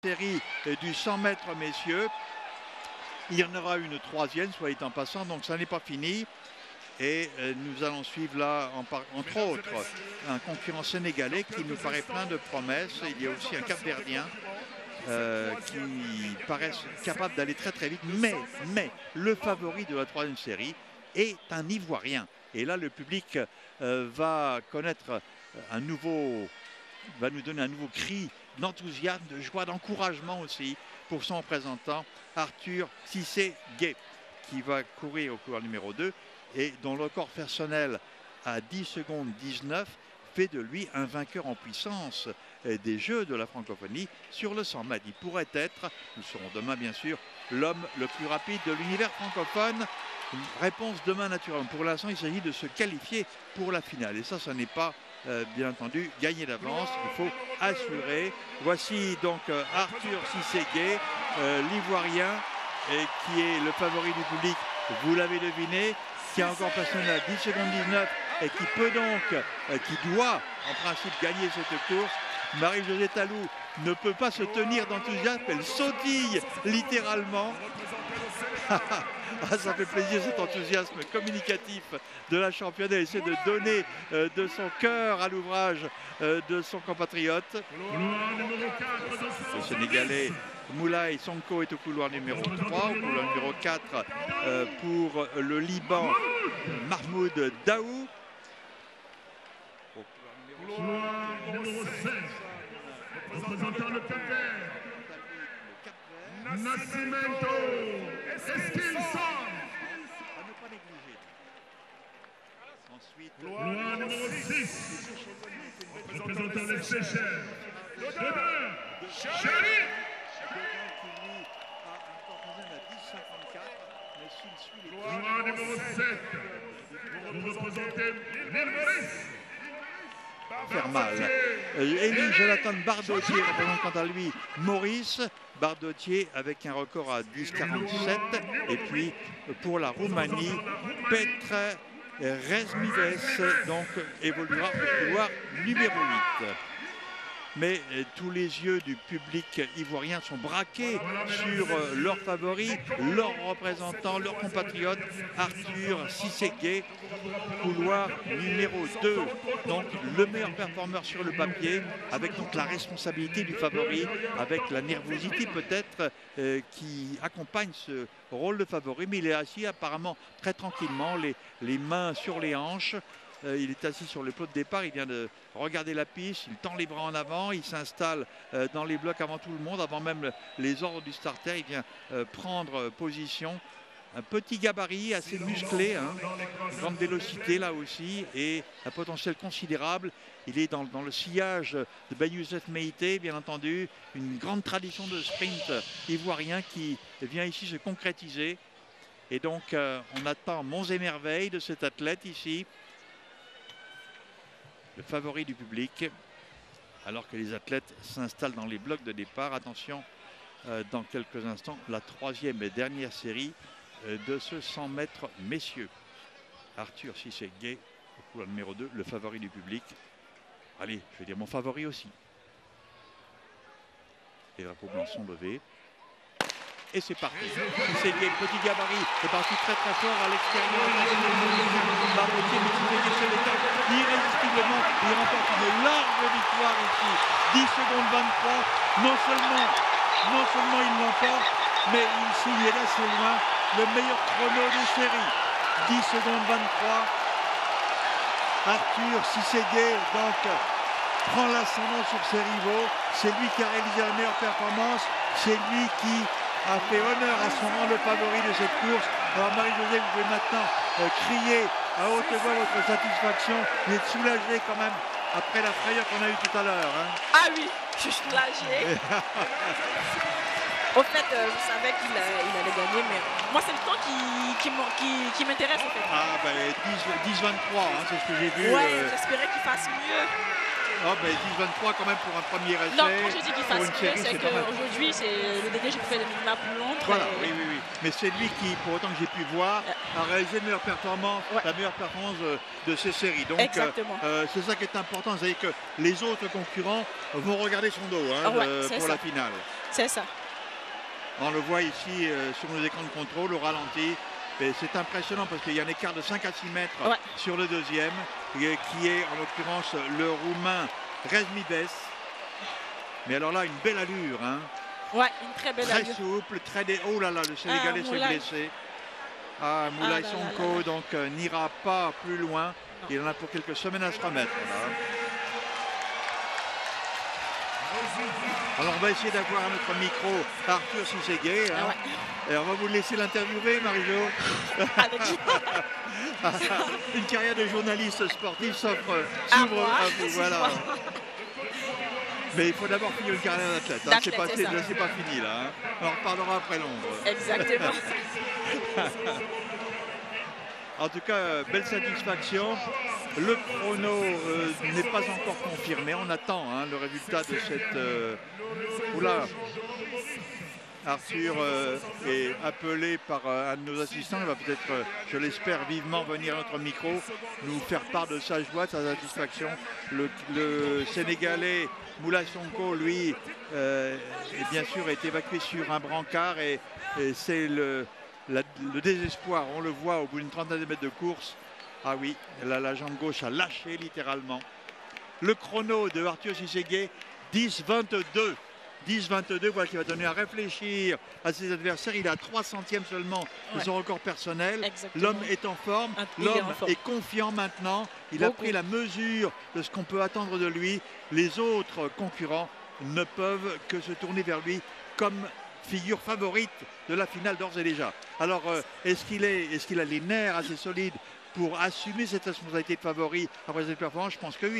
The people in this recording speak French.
série du 100 mètres messieurs. Il y en aura une troisième, soit dit en passant, donc ça n'est pas fini. Et nous allons suivre là, entre autres, un concurrent sénégalais qui nous paraît plein de promesses. Il y a aussi un Cap-Verdien qui paraissent capables d'aller très très vite. Mais le favori de la troisième série est un Ivoirien. Et là, le public va connaître un nouveau, va nous donner un nouveau cri d'enthousiasme, de joie, d'encouragement aussi pour son représentant, Arthur Cissé-Gué, qui va courir au couloir numéro 2 et dont le record personnel à 10 secondes 19 fait de lui un vainqueur en puissance des Jeux de la francophonie sur le 100 mètres. Il pourrait être, nous serons demain bien sûr, l'homme le plus rapide de l'univers francophone. Une réponse demain naturellement. Pour l'instant, il s'agit de se qualifier pour la finale. Et ça n'est pas, bien entendu, gagné d'avance. Il faut assurer. Voici donc Arthur Cissé-Gué, l'Ivoirien, qui est le favori du public, vous l'avez deviné, qui a encore personnel à 10 secondes 19 et qui peut donc, qui doit en principe gagner cette course. Marie-Josée Talou ne peut pas se tenir d'enthousiasme, elle sautille littéralement. Ah, ça fait plaisir cet enthousiasme communicatif de la championne. Elle essaie de donner de son cœur à l'ouvrage de son compatriote. Le Sénégalais Moulay Sonko est au couloir numéro 3, au couloir numéro 4 pour le Liban, Mahmoud Daou. Au couloir numéro 16, représentant le Cap-Vert, Nascimento Esquilson. À ne pas négliger. Ensuite, couloir numéro 6, représentant les Seychelles, Chéri. Couloir numéro 7, vous représentez l'île Maurice. Faire mal. Élie Jonathan Bardotier représente quant à lui Maurice. Bardotier avec un record à 10,47. Et puis pour la Roumanie, Petre Rezmides donc évoluera au couloir numéro 8. Mais tous les yeux du public ivoirien sont braqués sur leur favori, leur représentant, leur compatriote, Arthur Cissé-Gué, couloir numéro 2. Donc le meilleur performeur sur le papier, avec donc la responsabilité du favori, avec la nervosité peut-être qui accompagne ce rôle de favori. Mais il est assis apparemment très tranquillement, les mains sur les hanches. Il est assis sur le plot de départ, il vient de regarder la piste, il tend les bras en avant, il s'installe dans les blocs avant tout le monde, avant même les ordres du starter, il vient prendre position. Un petit gabarit assez musclé, hein, grande vélocité là aussi et un potentiel considérable. Il est dans le sillage de Ben Youssef Meïté, bien entendu, une grande tradition de sprint ivoirien qui vient ici se concrétiser. Et donc on attend monts et merveilles de cet athlète ici. Le favori du public, alors que les athlètes s'installent dans les blocs de départ. Attention, dans quelques instants, la troisième et dernière série de ce 100 mètres messieurs. Arthur Cissé-Gué, au couloir numéro 2, le favori du public. Allez, je vais dire mon favori aussi. Les drapeaux blancs sont levés. Et c'est parti. Cissé-Gué, petit gabarit, est parti très très fort à l'extérieur. Bardotier, mais Cissé-Gué se détache irrésistiblement. Il remporte une large victoire ici. 10 secondes 23. Non seulement il l'emporte, mais il signe, et là c'est loin, le meilleur chrono de série. 10 secondes 23. Arthur Cissé-Gué donc prend l'ascendant sur ses rivaux. C'est lui qui a réalisé la meilleure performance. C'est lui qui a fait honneur à son rang de favori de cette course. Alors Marie-Josée, vous pouvez maintenant crier à haute voix votre satisfaction. Vous êtes soulagée quand même après la frayeur qu'on a eue tout à l'heure. Hein. Ah oui, je suis soulagée. Au fait, je savais qu'il allait gagner, mais moi c'est le temps qui m'intéresse en fait. Ah ben 10-23, hein, c'est ce que j'ai vu. Ouais, j'espérais qu'il fasse mieux. Oh, mais 10-23 quand même pour un premier essai. Non, quand je dis qu'il pour fasse une mieux, série, c'est c'est pas mal. qu'aujourd'hui, c'est le dernier, j'ai fait la plus longue. Voilà, oui, oui, oui. Mais c'est lui qui, pour autant que j'ai pu voir, a réalisé la meilleure performance, Ouais. la meilleure performance de ces séries. Donc, Exactement. c'est ça qui est important. C'est-à-dire que les autres concurrents vont regarder son dos hein, c'est pour ça. la finale. C'est ça. On le voit ici sur nos écrans de contrôle, au ralenti. Et c'est impressionnant parce qu'il y a un écart de 5 à 6 mètres sur le deuxième, qui est en l'occurrence le Roumain Rezmibes. Mais alors là, une belle allure. Hein. Ouais, une très belle allure. Très souple, oh là là, le Sénégalais s'est blessé. Ah, Moulay Sonko donc n'ira pas plus loin. Non. Il en a pour quelques semaines à se remettre. Là. Alors on va essayer d'avoir à notre micro Arthur Sisségué. Hein. Et on va vous laisser l'interviewer, Marie-Jo. Une carrière de journaliste sportif s'ouvre à vous. Voilà. Mais il faut d'abord finir une carrière d'athlète. Hein. C'est pas fini là. Hein. On en reparlera après Londres. Exactement. En tout cas, belle satisfaction. Le chrono n'est pas encore confirmé. On attend hein, le résultat de cette... Oula, Arthur est appelé par un de nos assistants. Il va peut-être, je l'espère vivement, venir à notre micro, nous faire part de sa joie, de sa satisfaction. Le Sénégalais Moulay Sonko, lui, bien sûr, est évacué sur un brancard et c'est le désespoir. On le voit au bout d'une trentaine de mètres de course. Ah oui, là, la jambe gauche a lâché littéralement. Le chrono de Arthur Sisségué, 10-22. 10-22, voilà qui va donner à réfléchir à ses adversaires. Il a 3 centièmes seulement de son record personnel. L'homme est en forme, l'homme est confiant maintenant. Il a pris la mesure de ce qu'on peut attendre de lui. Les autres concurrents ne peuvent que se tourner vers lui comme figure favorite de la finale d'ores et déjà. Alors, est-ce qu'il a les nerfs assez solides pour assumer cette responsabilité de favori après cette performance? Je pense que oui.